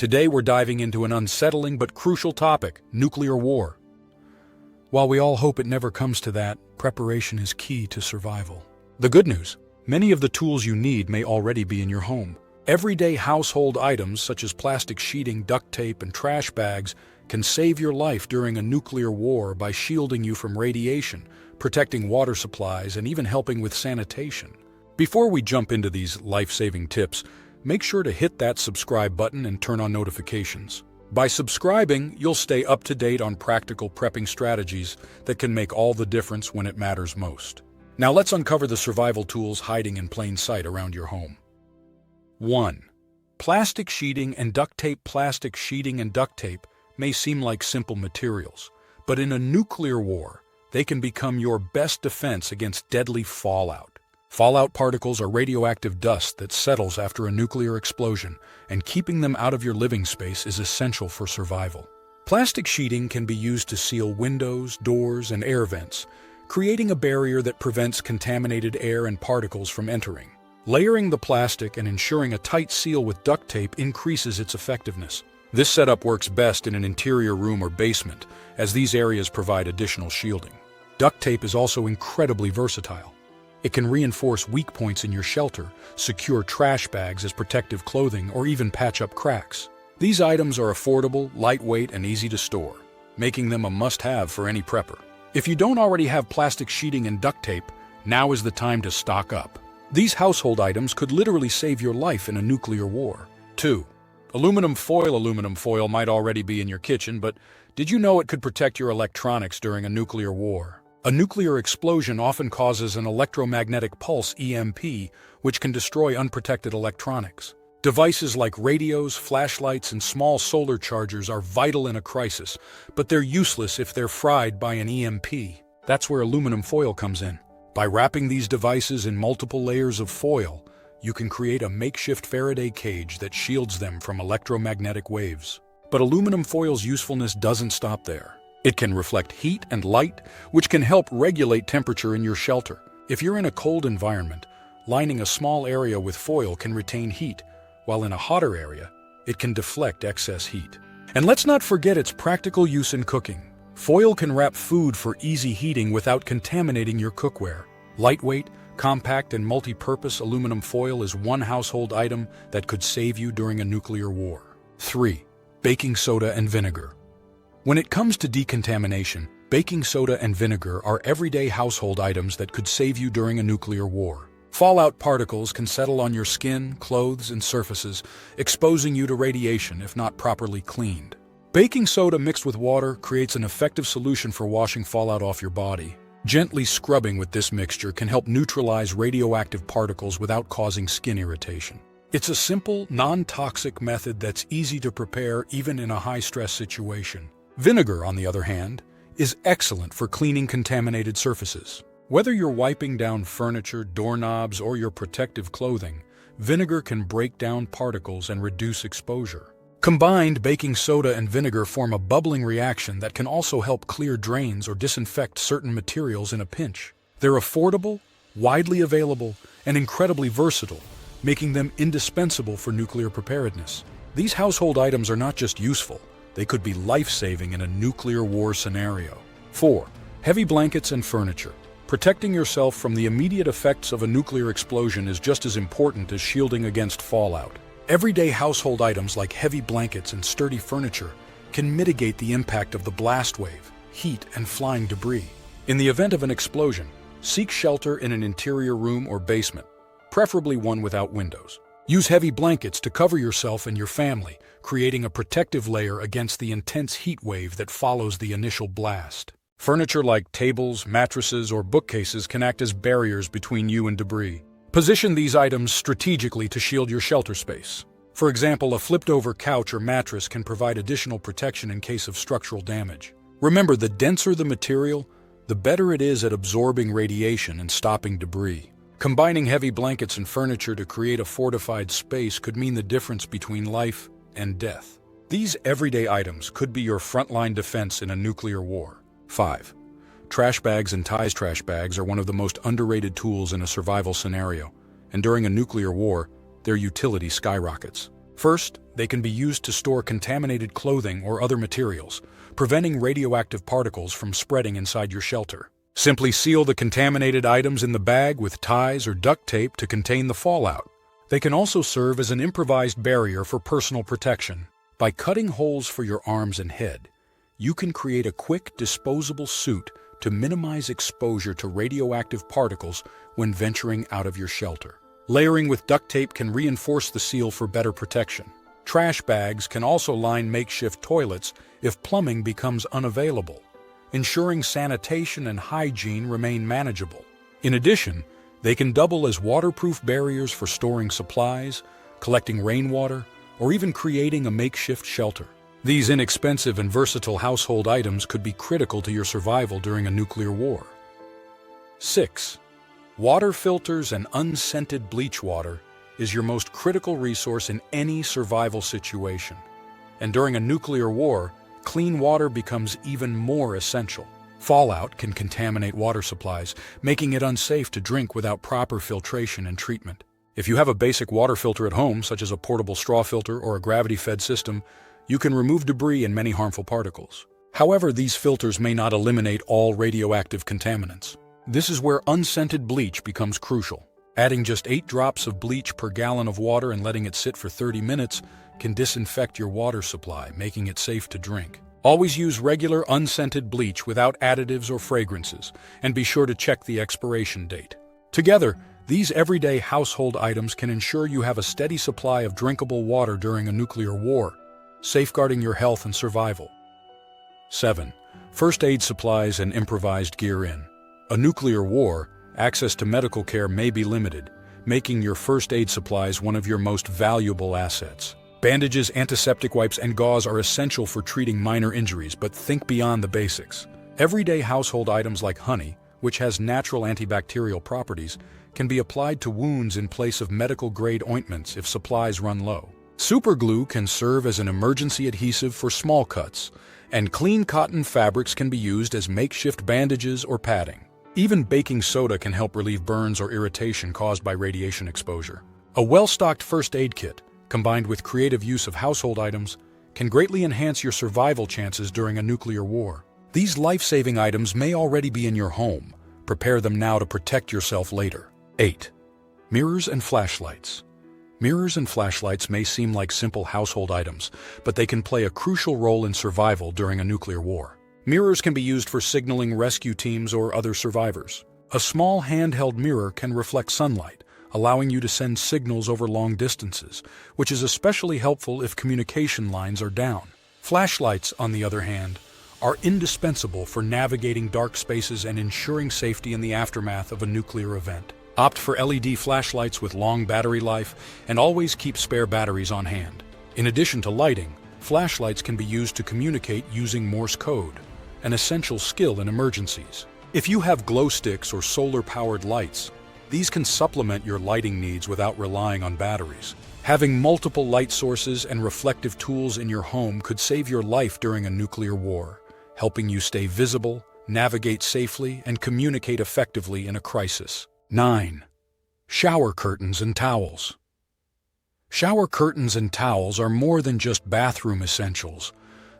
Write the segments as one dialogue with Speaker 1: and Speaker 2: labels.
Speaker 1: Today we're diving into an unsettling but crucial topic: nuclear war. While we all hope it never comes to that, preparation is key to survival. The good news: many of the tools you need may already be in your home. Everyday household items such as plastic sheeting, duct tape, and trash bags can save your life during a nuclear war by shielding you from radiation, protecting water supplies, and even helping with sanitation. Before we jump into these life-saving tips, make sure to hit that subscribe button and turn on notifications. By subscribing, you'll stay up to date on practical prepping strategies that can make all the difference when it matters most. Now let's uncover the survival tools hiding in plain sight around your home. 1. Plastic sheeting and duct tape. Plastic sheeting and duct tape may seem like simple materials, but in a nuclear war, they can become your best defense against deadly fallout. Fallout particles are radioactive dust that settles after a nuclear explosion, and keeping them out of your living space is essential for survival. Plastic sheeting can be used to seal windows, doors, and air vents, creating a barrier that prevents contaminated air and particles from entering. Layering the plastic and ensuring a tight seal with duct tape increases its effectiveness. This setup works best in an interior room or basement, as these areas provide additional shielding. Duct tape is also incredibly versatile. It can reinforce weak points in your shelter, secure trash bags as protective clothing, or even patch up cracks. These items are affordable, lightweight, and easy to store, making them a must-have for any prepper. If you don't already have plastic sheeting and duct tape, now is the time to stock up. These household items could literally save your life in a nuclear war. 2. Aluminum foil. Aluminum foil might already be in your kitchen, but did you know it could protect your electronics during a nuclear war? A nuclear explosion often causes an electromagnetic pulse (EMP), which can destroy unprotected electronics. Devices like radios, flashlights, and small solar chargers are vital in a crisis, but they're useless if they're fried by an EMP. That's where aluminum foil comes in. By wrapping these devices in multiple layers of foil, you can create a makeshift Faraday cage that shields them from electromagnetic waves. But aluminum foil's usefulness doesn't stop there. It can reflect heat and light, which can help regulate temperature in your shelter. If you're in a cold environment, lining a small area with foil can retain heat, while in a hotter area, it can deflect excess heat. And let's not forget its practical use in cooking. Foil can wrap food for easy heating without contaminating your cookware. Lightweight, compact, and multi-purpose aluminum foil is one household item that could save you during a nuclear war. 3. Baking soda and vinegar. When it comes to decontamination, baking soda and vinegar are everyday household items that could save you during a nuclear war. Fallout particles can settle on your skin, clothes, and surfaces, exposing you to radiation if not properly cleaned. Baking soda mixed with water creates an effective solution for washing fallout off your body. Gently scrubbing with this mixture can help neutralize radioactive particles without causing skin irritation. It's a simple, non-toxic method that's easy to prepare even in a high-stress situation. Vinegar, on the other hand, is excellent for cleaning contaminated surfaces. Whether you're wiping down furniture, doorknobs, or your protective clothing, vinegar can break down particles and reduce exposure. Combined, baking soda and vinegar form a bubbling reaction that can also help clear drains or disinfect certain materials in a pinch. They're affordable, widely available, and incredibly versatile, making them indispensable for nuclear preparedness. These household items are not just useful, they could be life-saving in a nuclear war scenario. 4. Heavy blankets and furniture. Protecting yourself from the immediate effects of a nuclear explosion is just as important as shielding against fallout. Everyday household items like heavy blankets and sturdy furniture can mitigate the impact of the blast wave, heat, and flying debris. In the event of an explosion, seek shelter in an interior room or basement, preferably one without windows. Use heavy blankets to cover yourself and your family, creating a protective layer against the intense heat wave that follows the initial blast. Furniture like tables, mattresses, or bookcases can act as barriers between you and debris. Position these items strategically to shield your shelter space. For example, a flipped-over couch or mattress can provide additional protection in case of structural damage. Remember, the denser the material, the better it is at absorbing radiation and stopping debris. Combining heavy blankets and furniture to create a fortified space could mean the difference between life and death. These everyday items could be your frontline defense in a nuclear war. 5. Trash bags and ties. Trash bags are one of the most underrated tools in a survival scenario, and during a nuclear war, their utility skyrockets. First, they can be used to store contaminated clothing or other materials, preventing radioactive particles from spreading inside your shelter. Simply seal the contaminated items in the bag with ties or duct tape to contain the fallout. They can also serve as an improvised barrier for personal protection. By cutting holes for your arms and head, you can create a quick, disposable suit to minimize exposure to radioactive particles when venturing out of your shelter. Layering with duct tape can reinforce the seal for better protection. Trash bags can also line makeshift toilets if plumbing becomes unavailable, ensuring sanitation and hygiene remain manageable. In addition, they can double as waterproof barriers for storing supplies, collecting rainwater, or even creating a makeshift shelter. These inexpensive and versatile household items could be critical to your survival during a nuclear war. 6. Water filters and unscented bleach water is your most critical resource in any survival situation. And during a nuclear war, clean water becomes even more essential. Fallout can contaminate water supplies, making it unsafe to drink without proper filtration and treatment. If you have a basic water filter at home, such as a portable straw filter or a gravity-fed system, you can remove debris and many harmful particles. However, these filters may not eliminate all radioactive contaminants. This is where unscented bleach becomes crucial. Adding just 8 drops of bleach per gallon of water and letting it sit for 30 minutes can disinfect your water supply, making it safe to drink. Always use regular unscented bleach without additives or fragrances, and be sure to check the expiration date. Together, these everyday household items can ensure you have a steady supply of drinkable water during a nuclear war, safeguarding your health and survival. 7. First aid supplies and improvised gear in a nuclear war. Access to medical care may be limited, making your first aid supplies one of your most valuable assets. Bandages, antiseptic wipes, and gauze are essential for treating minor injuries, but think beyond the basics. Everyday household items like honey, which has natural antibacterial properties, can be applied to wounds in place of medical-grade ointments if supplies run low. Superglue can serve as an emergency adhesive for small cuts, and clean cotton fabrics can be used as makeshift bandages or padding. Even baking soda can help relieve burns or irritation caused by radiation exposure. A well-stocked first aid kit, combined with creative use of household items, can greatly enhance your survival chances during a nuclear war. These life-saving items may already be in your home. Prepare them now to protect yourself later. 8. Mirrors and flashlights. Mirrors and flashlights may seem like simple household items, but they can play a crucial role in survival during a nuclear war. Mirrors can be used for signaling rescue teams or other survivors. A small handheld mirror can reflect sunlight, allowing you to send signals over long distances, which is especially helpful if communication lines are down. Flashlights, on the other hand, are indispensable for navigating dark spaces and ensuring safety in the aftermath of a nuclear event. Opt for LED flashlights with long battery life and always keep spare batteries on hand. In addition to lighting, flashlights can be used to communicate using Morse code, an essential skill in emergencies. If you have glow sticks or solar-powered lights, these can supplement your lighting needs without relying on batteries. Having multiple light sources and reflective tools in your home could save your life during a nuclear war, helping you stay visible, navigate safely, and communicate effectively in a crisis. 9. Shower curtains and towels. Shower curtains and towels are more than just bathroom essentials.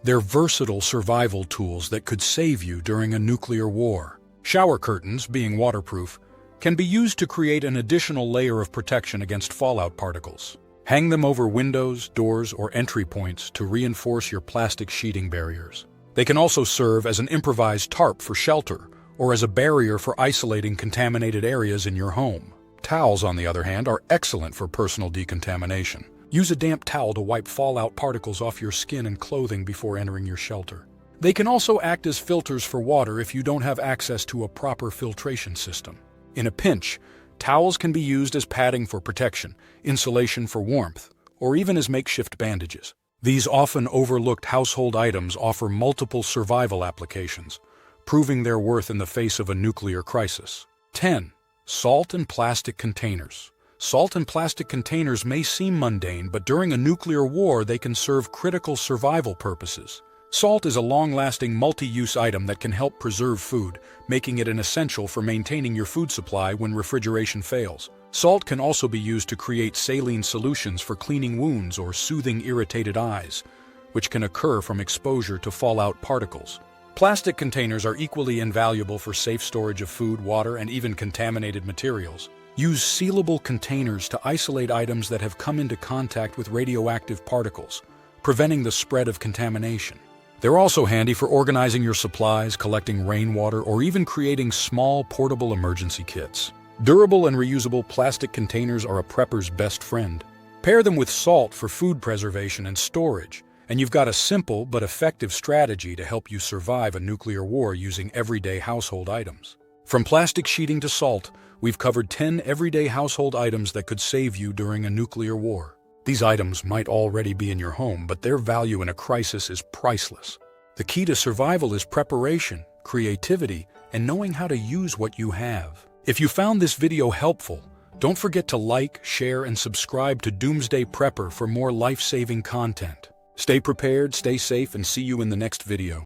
Speaker 1: They're versatile survival tools that could save you during a nuclear war. Shower curtains, being waterproof, can be used to create an additional layer of protection against fallout particles. Hang them over windows, doors, or entry points to reinforce your plastic sheeting barriers. They can also serve as an improvised tarp for shelter, or as a barrier for isolating contaminated areas in your home. Towels, on the other hand, are excellent for personal decontamination. Use a damp towel to wipe fallout particles off your skin and clothing before entering your shelter. They can also act as filters for water if you don't have access to a proper filtration system. In a pinch, towels can be used as padding for protection, insulation for warmth, or even as makeshift bandages. These often overlooked household items offer multiple survival applications, proving their worth in the face of a nuclear crisis. 10. Salt and plastic containers. Salt and plastic containers may seem mundane, but during a nuclear war they can serve critical survival purposes. Salt is a long-lasting multi-use item that can help preserve food, making it an essential for maintaining your food supply when refrigeration fails. Salt can also be used to create saline solutions for cleaning wounds or soothing irritated eyes, which can occur from exposure to fallout particles. Plastic containers are equally invaluable for safe storage of food, water, and even contaminated materials. Use sealable containers to isolate items that have come into contact with radioactive particles, preventing the spread of contamination. They're also handy for organizing your supplies, collecting rainwater, or even creating small, portable emergency kits. Durable and reusable plastic containers are a prepper's best friend. Pair them with salt for food preservation and storage, and you've got a simple but effective strategy to help you survive a nuclear war using everyday household items. From plastic sheeting to salt, we've covered 10 everyday household items that could save you during a nuclear war. These items might already be in your home, but their value in a crisis is priceless. The key to survival is preparation, creativity, and knowing how to use what you have. If you found this video helpful, don't forget to like, share, and subscribe to Doomsday Prepper for more life-saving content. Stay prepared, stay safe, and see you in the next video.